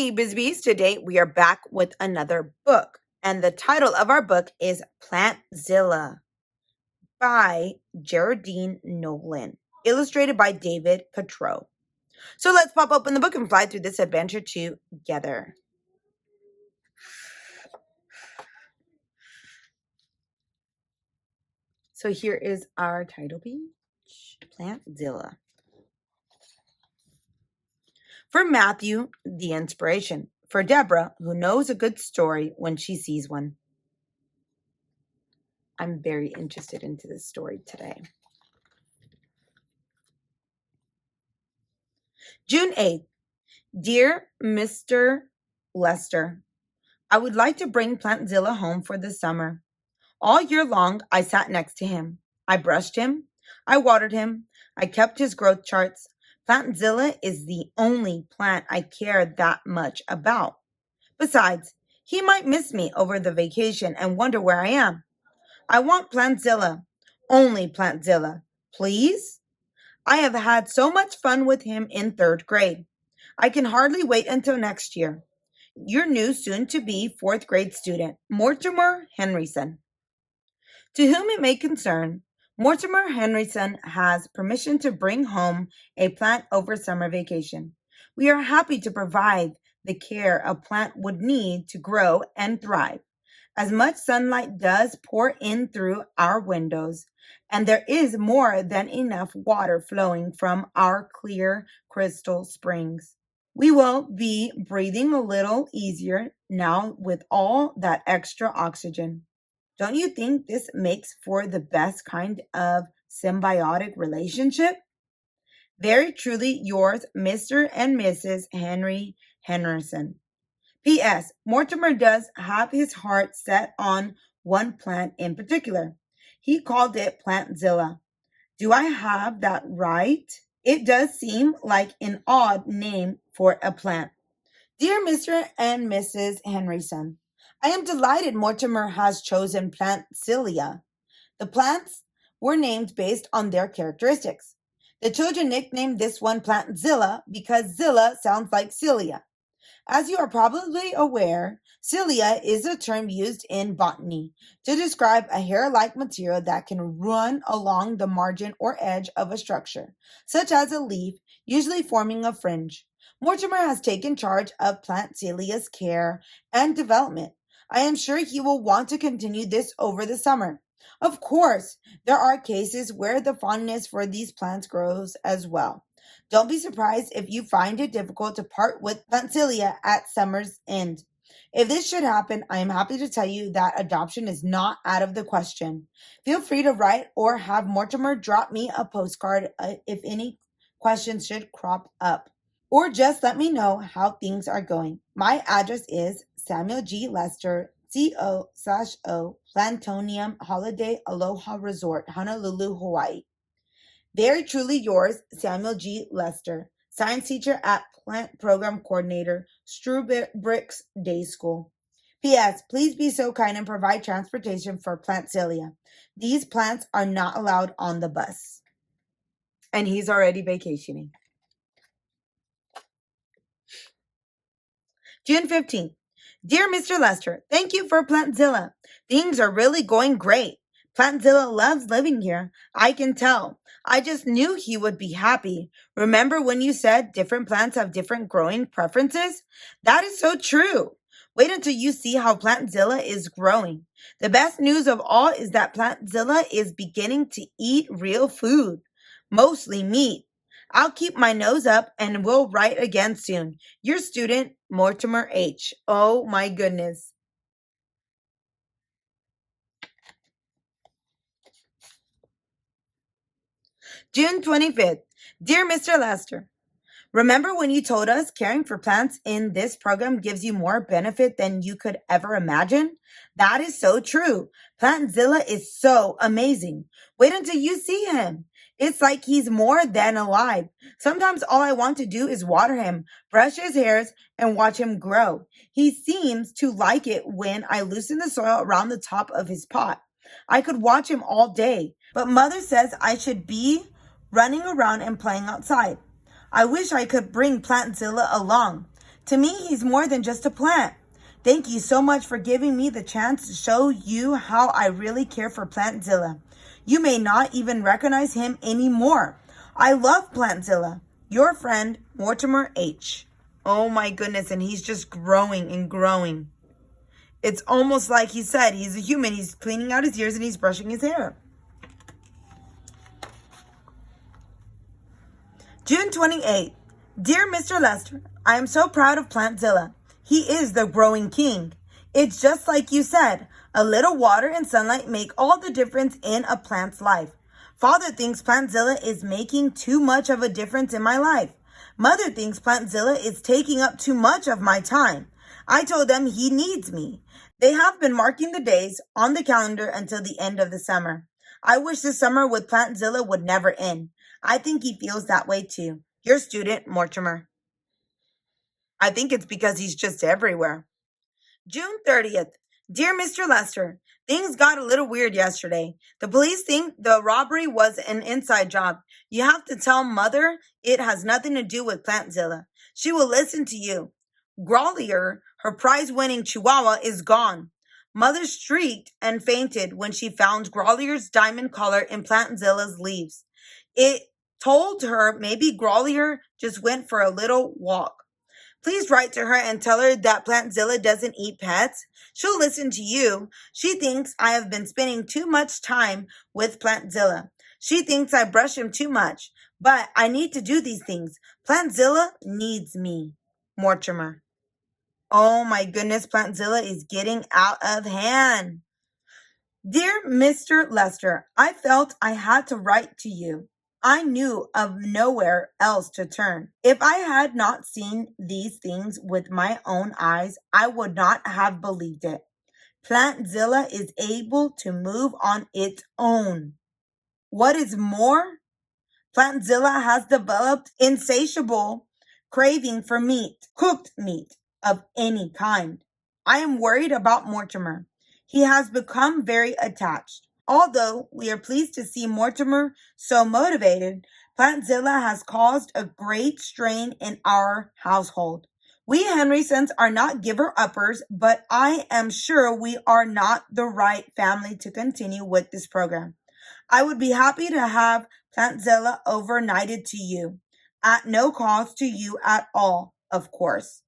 Hey, Bizbees, today we are back with another book, and the title of our book is Plantcilia by Geraldine Nolan, illustrated by David Patro. So let's pop open the book and fly through this adventure together. So here is our title page, Plantcilia. For Matthew, the inspiration. For Deborah, who knows a good story when she sees one. I'm very interested into this story today. June 8th. Dear Mr. Lester, I would like to bring Plantcilia home for the summer. All year long, I sat next to him. I brushed him. I watered him. I kept his growth charts. Plantcilia is the only plant I care that much about. Besides, he might miss me over the vacation and wonder where I am. I want Plantcilia, only Plantcilia, please. I have had so much fun with him in 3rd grade. I can hardly wait until next year. Your new soon-to-be 4th grade student, Mortimer Henryson. To whom it may concern, Mortimer Henryson has permission to bring home a plant over summer vacation. We are happy to provide the care a plant would need to grow and thrive. As much sunlight does pour in through our windows, and there is more than enough water flowing from our clear crystal springs. We will be breathing a little easier now with all that extra oxygen. Don't you think this makes for the best kind of symbiotic relationship? Very truly yours, Mr. and Mrs. Henry Henderson. P.S. Mortimer does have his heart set on one plant in particular. He called it Plantcilia. Do I have that right? It does seem like an odd name for a plant. Dear Mr. and Mrs. Henryson, I am delighted Mortimer has chosen Plantcilia. The plants were named based on their characteristics. The children nicknamed this one Plantcilia because Zilla sounds like cilia. As you are probably aware, cilia is a term used in botany to describe a hair-like material that can run along the margin or edge of a structure, such as a leaf, usually forming a fringe. Mortimer has taken charge of Plantcilia's care and development. I am sure he will want to continue this over the summer. Of course, there are cases where the fondness for these plants grows as well. Don't be surprised if you find it difficult to part with Plantcilia at summer's end. If this should happen, I am happy to tell you that adoption is not out of the question. Feel free to write or have Mortimer drop me a postcard if any questions should crop up. Or just let me know how things are going. My address is Samuel G. Lester, CO/O, Plantonium Holiday Aloha Resort, Honolulu, Hawaii. Very truly yours, Samuel G. Lester, science teacher at Plant Program Coordinator, Strubricks Day School. P.S. Please be so kind and provide transportation for Plantcilia. These plants are not allowed on the bus. And he's already vacationing. June 15th. Dear Mr. Lester, thank you for Plantcilia. Things are really going great. Plantcilia loves living here. I can tell. I just knew he would be happy. Remember when you said different plants have different growing preferences? That is so true. Wait until you see how Plantcilia is growing. The best news of all is that Plantcilia is beginning to eat real food, mostly meat. I'll keep my nose up and we'll write again soon. Your student, Mortimer H. Oh my goodness. June 25th. Dear Mr. Lester, remember when you told us caring for plants in this program gives you more benefit than you could ever imagine? That is so true. Plantcilia is so amazing. Wait until you see him. It's like he's more than alive. Sometimes all I want to do is water him, brush his hairs, and watch him grow. He seems to like it when I loosen the soil around the top of his pot. I could watch him all day, but Mother says I should be running around and playing outside. I wish I could bring Plantcilia along. To me, he's more than just a plant. Thank you so much for giving me the chance to show you how I really care for Plantcilla. You may not even recognize him anymore. I love Plantcilla. Your friend, Mortimer H. Oh my goodness, and he's just growing and growing. It's almost like he said he's a human. He's cleaning out his ears and he's brushing his hair. June 28th. Dear Mr. Lester, I am so proud of Plantcilla. He is the growing king. It's just like you said, a little water and sunlight make all the difference in a plant's life. Father thinks Plantcilla is making too much of a difference in my life. Mother thinks Plantcilla is taking up too much of my time. I told them he needs me. They have been marking the days on the calendar until the end of the summer. I wish the summer with Plantcilla would never end. I think he feels that way too. Your student, Mortimer. I think it's because he's just everywhere. June 30th. Dear Mr. Lester, things got a little weird yesterday. The police think the robbery was an inside job. You have to tell Mother it has nothing to do with Plantcilla. She will listen to you. Growlier, her prize-winning chihuahua, is gone. Mother shrieked and fainted when she found Growlier's diamond collar in Plantzilla's leaves. It told her maybe Growlier just went for a little walk. Please write to her and tell her that Plantcilla doesn't eat pets. She'll listen to you. She thinks I have been spending too much time with Plantcilla. She thinks I brush him too much. But I need to do these things. Plantcilla needs me. Mortimer. Oh my goodness, Plantcilla is getting out of hand. Dear Mr. Lester, I felt I had to write to you. I knew of nowhere else to turn. If I had not seen these things with my own eyes, I would not have believed it. Plantcilla is able to move on its own. What is more, Plantcilla has developed insatiable craving for meat, cooked meat of any kind. I am worried about Mortimer. He has become very attached. Although we are pleased to see Mortimer so motivated, Plantcilla has caused a great strain in our household. We Henrysons are not giver-uppers, but I am sure we are not the right family to continue with this program. I would be happy to have Plantcilla overnighted to you, at no cost to you at all, of course.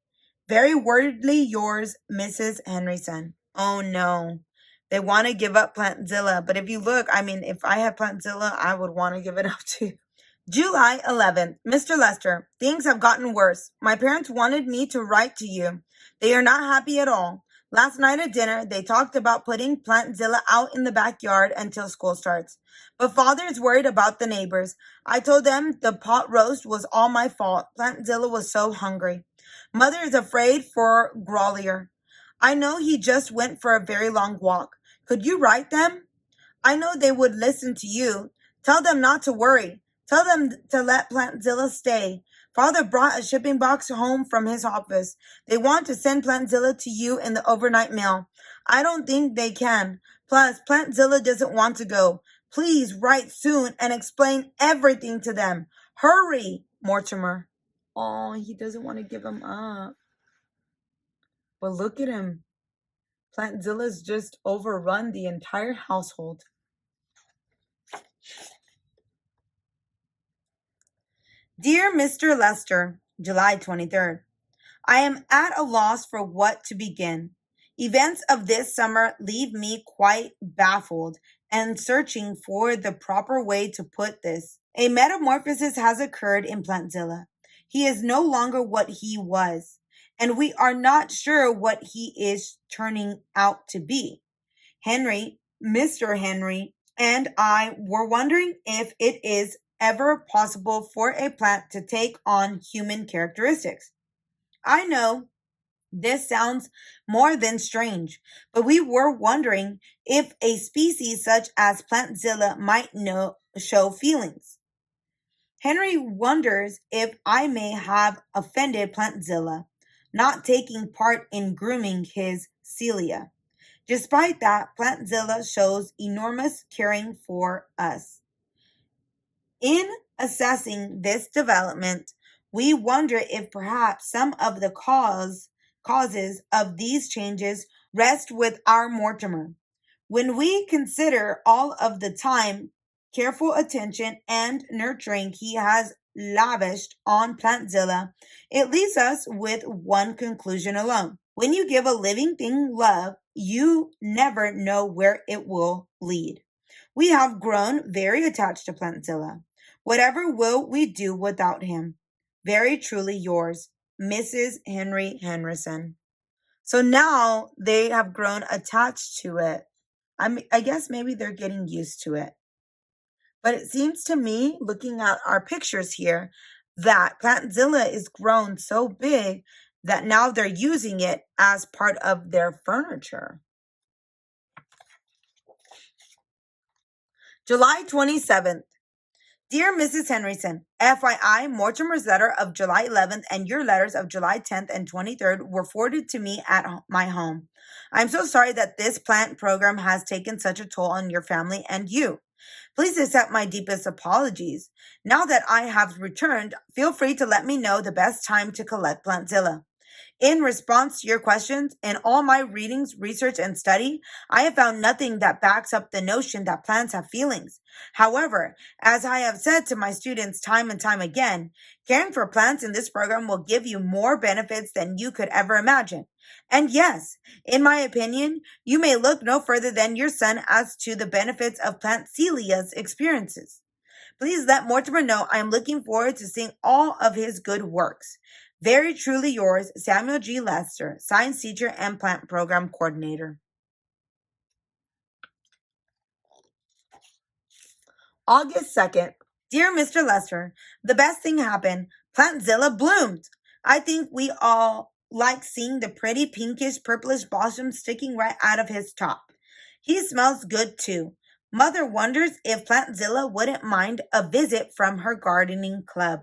Very worriedly yours, Mrs. Henryson. Oh no. They want to give up Plantcilla, but if you look, if I had Plantcilla, I would want to give it up too. July 11th. Mr. Lester, things have gotten worse. My parents wanted me to write to you. They are not happy at all. Last night at dinner, they talked about putting Plantcilla out in the backyard until school starts. But Father is worried about the neighbors. I told them the pot roast was all my fault. Plantcilla was so hungry. Mother is afraid for Growlier. I know he just went for a very long walk. Could you write them? I know they would listen to you. Tell them not to worry. Tell them to let Plantcilla stay. Father brought a shipping box home from his office. They want to send Plantcilla to you in the overnight mail. I don't think they can. Plus, Plantcilla doesn't want to go. Please write soon and explain everything to them. Hurry, Mortimer. Oh, he doesn't want to give him up. But look at him. Plantzilla's just overrun the entire household. Dear Mr. Lester, July 23rd. I am at a loss for what to begin. Events of this summer leave me quite baffled and searching for the proper way to put this. A metamorphosis has occurred in Plantcilla. He is no longer what he was, and we are not sure what he is turning out to be. Henry, Mr. Henry, and I were wondering if it is ever possible for a plant to take on human characteristics. I know this sounds more than strange, but we were wondering if a species such as Plantcilla might show feelings. Henry wonders if I may have offended Plantcilla, not taking part in grooming his Celia. Despite that, Plantcilla shows enormous caring for us. In assessing this development, We wonder if perhaps some of the causes of these changes rest with our Mortimer. When we consider all of the time, careful attention, and nurturing he has lavished on Plantzilla, it leaves us with one conclusion alone. When you give a living thing love, you never know where it will lead. We have grown very attached to Plantcilla. Whatever will we do without him? Very truly yours, Mrs. Henry Henderson. So now they have grown attached to it. I guess maybe they're getting used to it. But it seems to me, looking at our pictures here, that Plantzilla is grown so big that now they're using it as part of their furniture. July 27th. Dear Mrs. Henryson, FYI, Mortimer's letter of July 11th and your letters of July 10th and 23rd were forwarded to me at my home. I'm so sorry that this plant program has taken such a toll on your family and you. Please accept my deepest apologies. Now that I have returned, feel free to let me know the best time to collect Plantcilla. In response to your questions, in all my readings, research, and study, I have found nothing that backs up the notion that plants have feelings. However, as I have said to my students time and time again, caring for plants in this program will give you more benefits than you could ever imagine. And yes, in my opinion, you may look no further than your son as to the benefits of Plantcilia's experiences. Please let Mortimer know I am looking forward to seeing all of his good works. Very truly yours, Samuel G. Lester, Science Teacher and Plant Program Coordinator. August 2nd. Dear Mr. Lester, the best thing happened. Plantzilla bloomed. I think we all like seeing the pretty pinkish purplish blossoms sticking right out of his top. He smells good too. Mother wonders if Plantzilla wouldn't mind a visit from her gardening club.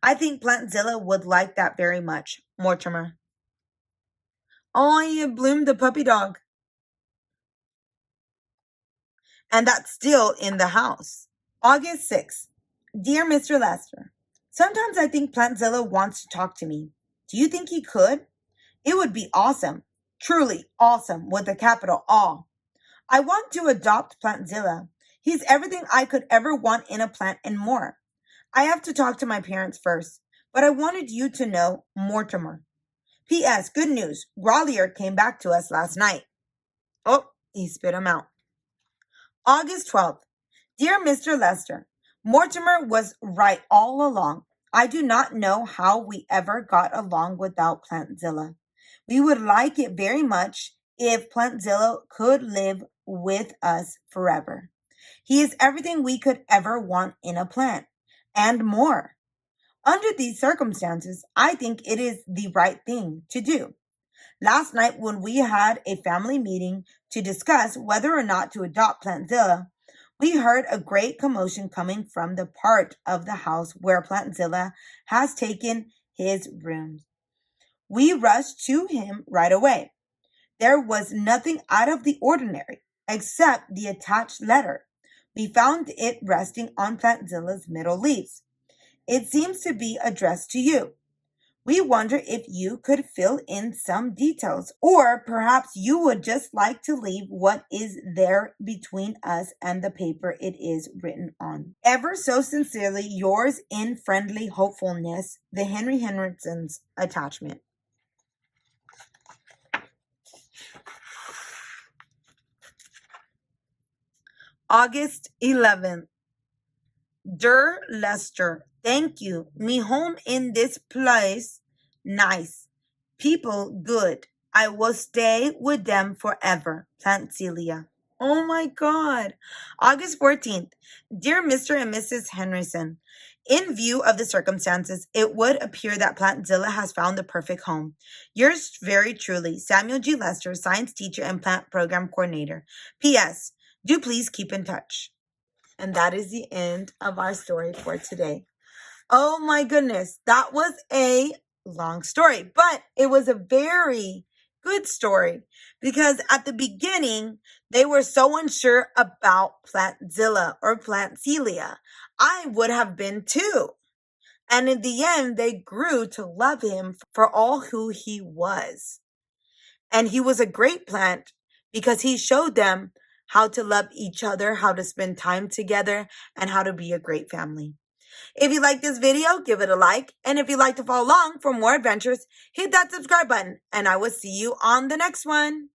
I think Plantzilla would like that very much. Mortimer. Oh, it bloomed the puppy dog. And that's still in the house. August 6th. Dear Mr. Lester, sometimes I think Plantzilla wants to talk to me. Do you think he could? It would be awesome. Truly awesome with a capital A. I want to adopt Plantzilla. He's everything I could ever want in a plant and more. I have to talk to my parents first, but I wanted you to know Mortimer. P.S. Good news. Grolier came back to us last night. Oh, he spit him out. August 12th. Dear Mr. Lester, Mortimer was right all along. I do not know how we ever got along without Plantzilla. We would like it very much if Plantzilla could live with us forever. He is everything we could ever want in a plant, and more. Under these circumstances, I think it is the right thing to do. Last night, when we had a family meeting to discuss whether or not to adopt Plantzilla, we heard a great commotion coming from the part of the house where Plantzilla has taken his rooms. We rushed to him right away. There was nothing out of the ordinary except the attached letter. We found it resting on Plantzilla's middle leaves. It seems to be addressed to you. We wonder if you could fill in some details, or perhaps you would just like to leave what is there between us and the paper it is written on. Ever so sincerely, yours in friendly hopefulness, the Henry Henderson's attachment. August 11th. Dear Lester, thank you. Me home in this place, nice. People good. I will stay with them forever. Plantcilia. Oh my God. August 14th. Dear Mr. and Mrs. Henderson, in view of the circumstances, it would appear that Plantzilla has found the perfect home. Yours very truly, Samuel G. Lester, Science Teacher and Plant Program Coordinator. P.S. Do please keep in touch. And that is the end of our story for today. Oh my goodness, that was a long story, but it was a very good story because at the beginning, they were so unsure about Plantzilla or Plantcilia. I would have been too. And in the end, they grew to love him for all who he was. And he was a great plant because he showed them how to love each other, how to spend time together, and how to be a great family. If you like this video, give it a like. And if you'd like to follow along for more adventures, hit that subscribe button. And I will see you on the next one.